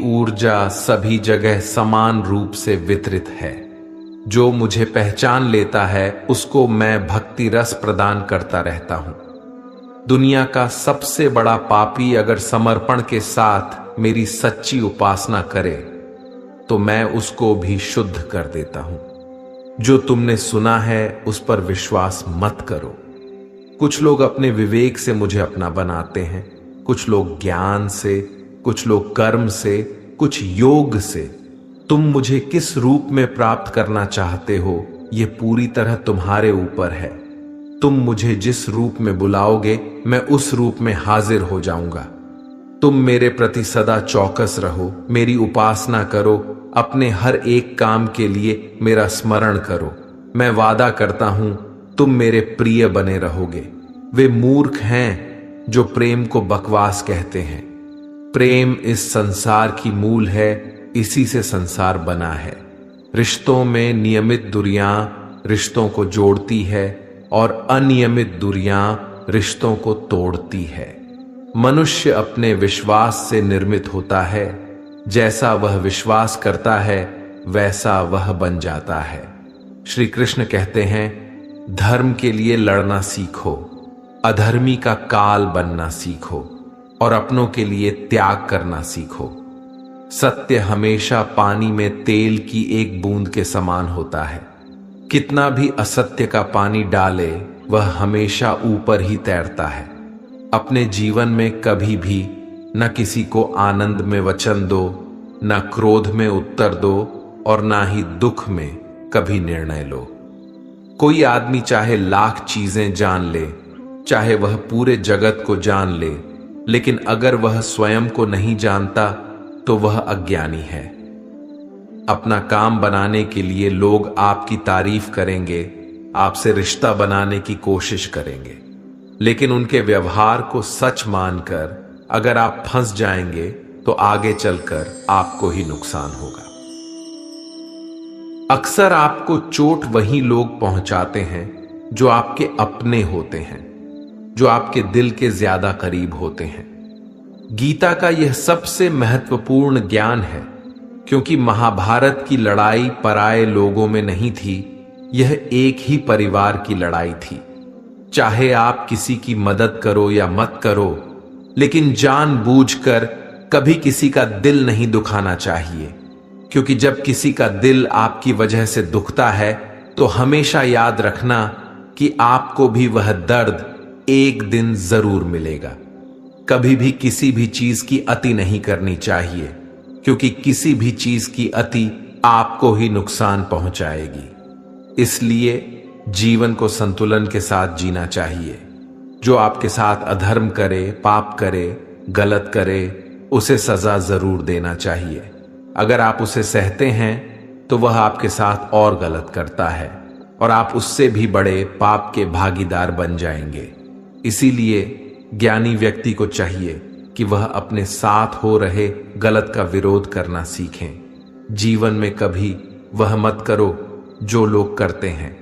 ऊर्जा सभी जगह समान रूप से वितरित है। जो मुझे पहचान लेता है उसको मैं भक्ति रस प्रदान करता रहता हूं। दुनिया का सबसे बड़ा पापी अगर समर्पण के साथ मेरी सच्ची उपासना करे तो मैं उसको भी शुद्ध कर देता हूं। जो तुमने सुना है उस पर विश्वास मत करो। कुछ लोग अपने विवेक से मुझे अपना बनाते हैं, कुछ लोग ज्ञान से, कुछ लोग कर्म से, कुछ योग से। तुम मुझे किस रूप में प्राप्त करना चाहते हो ये पूरी तरह तुम्हारे ऊपर है। तुम मुझे जिस रूप में बुलाओगे मैं उस रूप में हाजिर हो जाऊंगा। तुम मेरे प्रति सदा चौकस रहो, मेरी उपासना करो, अपने हर एक काम के लिए मेरा स्मरण करो। मैं वादा करता हूं तुम मेरे प्रिय बने रहोगे। वे मूर्ख हैं जो प्रेम को बकवास कहते हैं। प्रेम इस संसार की मूल है, इसी से संसार बना है। रिश्तों में नियमित दूरियां रिश्तों को जोड़ती है और अनियमित दूरियां रिश्तों को तोड़ती है। मनुष्य अपने विश्वास से निर्मित होता है। जैसा वह विश्वास करता है वैसा वह बन जाता है। श्री कृष्ण कहते हैं, धर्म के लिए लड़ना सीखो, अधर्मी का काल बनना सीखो और अपनों के लिए त्याग करना सीखो। सत्य हमेशा पानी में तेल की एक बूंद के समान होता है। कितना भी असत्य का पानी डाले वह हमेशा ऊपर ही तैरता है। अपने जीवन में कभी भी न किसी को आनंद में वचन दो, न क्रोध में उत्तर दो और ना ही दुख में कभी निर्णय लो। कोई आदमी चाहे लाख चीजें जान ले, चाहे वह पूरे जगत को जान ले, लेकिन अगर वह स्वयं को नहीं जानता तो वह अज्ञानी है। अपना काम बनाने के लिए लोग आपकी तारीफ करेंगे, आपसे रिश्ता बनाने की कोशिश करेंगे, लेकिन उनके व्यवहार को सच मानकर अगर आप फंस जाएंगे तो आगे चलकर आपको ही नुकसान होगा। अक्सर आपको चोट वही लोग पहुंचाते हैं जो आपके अपने होते हैं, जो आपके दिल के ज्यादा करीब होते हैं। गीता का यह सबसे महत्वपूर्ण ज्ञान है, क्योंकि महाभारत की लड़ाई पराये लोगों में नहीं थी, यह एक ही परिवार की लड़ाई थी। चाहे आप किसी की मदद करो या मत करो, लेकिन जानबूझकर कभी किसी का दिल नहीं दुखाना चाहिए, क्योंकि जब किसी का दिल आपकी वजह से दुखता है तो हमेशा याद रखना कि आपको भी वह दर्द एक दिन जरूर मिलेगा। कभी भी किसी भी चीज की अति नहीं करनी चाहिए, क्योंकि किसी भी चीज की अति आपको ही नुकसान पहुंचाएगी। इसलिए जीवन को संतुलन के साथ जीना चाहिए। जो आपके साथ अधर्म करे, पाप करे, गलत करे, उसे सजा जरूर देना चाहिए। अगर आप उसे सहते हैं तो वह आपके साथ और गलत करता है और आप उससे भी बड़े पाप के भागीदार बन जाएंगे। इसीलिए ज्ञानी व्यक्ति को चाहिए कि वह अपने साथ हो रहे गलत का विरोध करना सीखें। जीवन में कभी वह मत करो जो लोग करते हैं,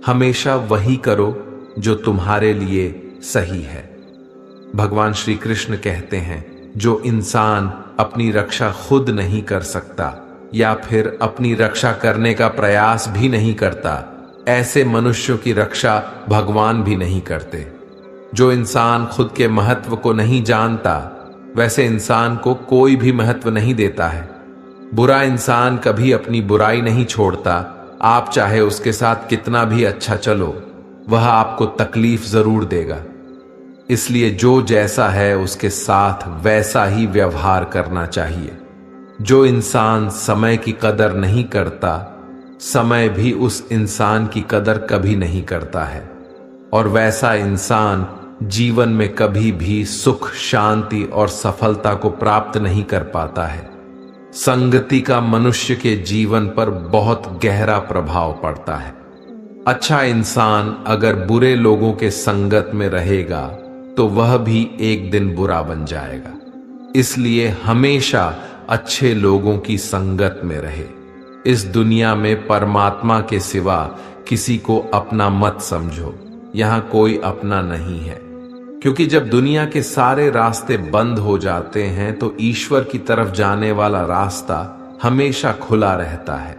हमेशा वही करो जो तुम्हारे लिए सही है। भगवान श्री कृष्ण कहते हैं, जो इंसान अपनी रक्षा खुद नहीं कर सकता या फिर अपनी रक्षा करने का प्रयास भी नहीं करता, ऐसे मनुष्यों की रक्षा भगवान भी नहीं करते। जो इंसान खुद के महत्व को नहीं जानता, वैसे इंसान को कोई भी महत्व नहीं देता है। बुरा इंसान कभी अपनी बुराई नहीं छोड़ता। आप चाहे उसके साथ कितना भी अच्छा चलो, वह आपको तकलीफ जरूर देगा। इसलिए जो जैसा है उसके साथ वैसा ही व्यवहार करना चाहिए। जो इंसान समय की कदर नहीं करता, समय भी उस इंसान की कदर कभी नहीं करता है, और वैसा इंसान जीवन में कभी भी सुख, शांति और सफलता को प्राप्त नहीं कर पाता है। संगति का मनुष्य के जीवन पर बहुत गहरा प्रभाव पड़ता है। अच्छा इंसान अगर बुरे लोगों के संगत में रहेगा तो वह भी एक दिन बुरा बन जाएगा। इसलिए हमेशा अच्छे लोगों की संगत में रहे। इस दुनिया में परमात्मा के सिवा किसी को अपना मत समझो। यहां कोई अपना नहीं है। क्योंकि जब दुनिया के सारे रास्ते बंद हो जाते हैं तो ईश्वर की तरफ जाने वाला रास्ता हमेशा खुला रहता है।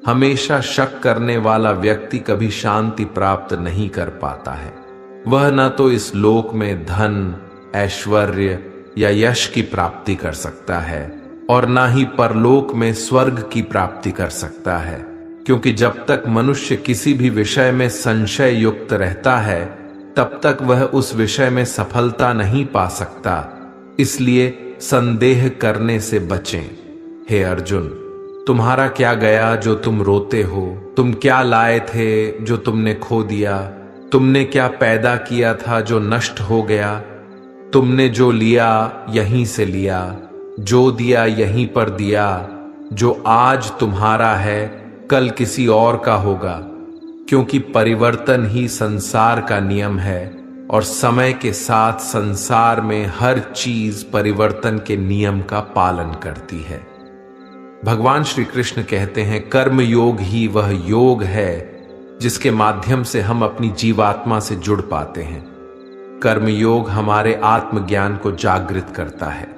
हमेशा शक करने वाला व्यक्ति कभी शांति प्राप्त नहीं कर पाता है। वह न तो इस लोक में धन, ऐश्वर्य या यश की प्राप्ति कर सकता है और ना ही परलोक में स्वर्ग की प्राप्ति कर सकता है, क्योंकि जब तक मनुष्य किसी भी विषय में संशय युक्त रहता है तब तक वह उस विषय में सफलता नहीं पा सकता। इसलिए संदेह करने से बचें। हे अर्जुन, तुम्हारा क्या गया जो तुम रोते हो? तुम क्या लाए थे जो तुमने खो दिया? तुमने क्या पैदा किया था जो नष्ट हो गया? तुमने जो लिया यहीं से लिया, जो दिया यहीं पर दिया। जो आज तुम्हारा है कल किसी और का होगा, क्योंकि परिवर्तन ही संसार का नियम है और समय के साथ संसार में हर चीज परिवर्तन के नियम का पालन करती है। भगवान श्री कृष्ण कहते हैं, कर्म योग ही वह योग है जिसके माध्यम से हम अपनी जीवात्मा से जुड़ पाते हैं। कर्म योग हमारे आत्मज्ञान को जागृत करता है।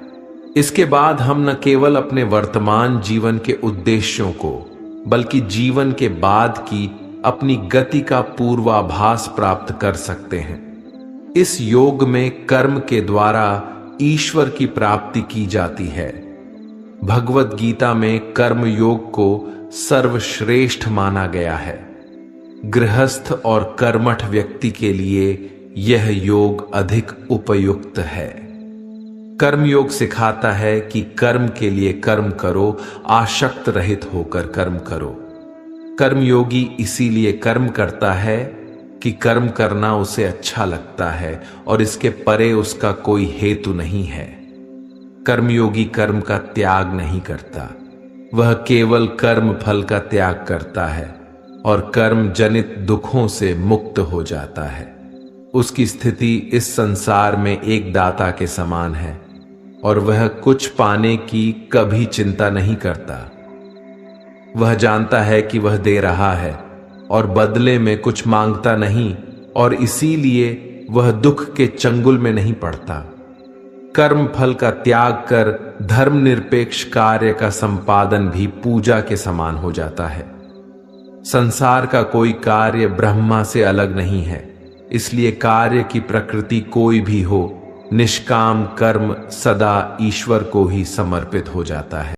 इसके बाद हम न केवल अपने वर्तमान जीवन के उद्देश्यों को बल्कि जीवन के बाद की अपनी गति का पूर्वाभास प्राप्त कर सकते हैं। इस योग में कर्म के द्वारा ईश्वर की प्राप्ति की जाती है। भगवत गीता में कर्म योग को सर्वश्रेष्ठ माना गया है। गृहस्थ और कर्मठ व्यक्ति के लिए यह योग अधिक उपयुक्त है। कर्म योग सिखाता है कि कर्म के लिए कर्म करो, आसक्त रहित होकर कर्म करो। कर्मयोगी इसीलिए कर्म करता है कि कर्म करना उसे अच्छा लगता है और इसके परे उसका कोई हेतु नहीं है। कर्मयोगी कर्म का त्याग नहीं करता, वह केवल कर्म फल का त्याग करता है और कर्म जनित दुखों से मुक्त हो जाता है। उसकी स्थिति इस संसार में एक दाता के समान है और वह कुछ पाने की कभी चिंता नहीं करता। वह जानता है कि वह दे रहा है और बदले में कुछ मांगता नहीं और इसीलिए वह दुख के चंगुल में नहीं पड़ता। कर्म फल का त्याग कर धर्मनिरपेक्ष कार्य का संपादन भी पूजा के समान हो जाता है। संसार का कोई कार्य ब्रह्मा से अलग नहीं है, इसलिए कार्य की प्रकृति कोई भी हो, निष्काम कर्म सदा ईश्वर को ही समर्पित हो जाता है।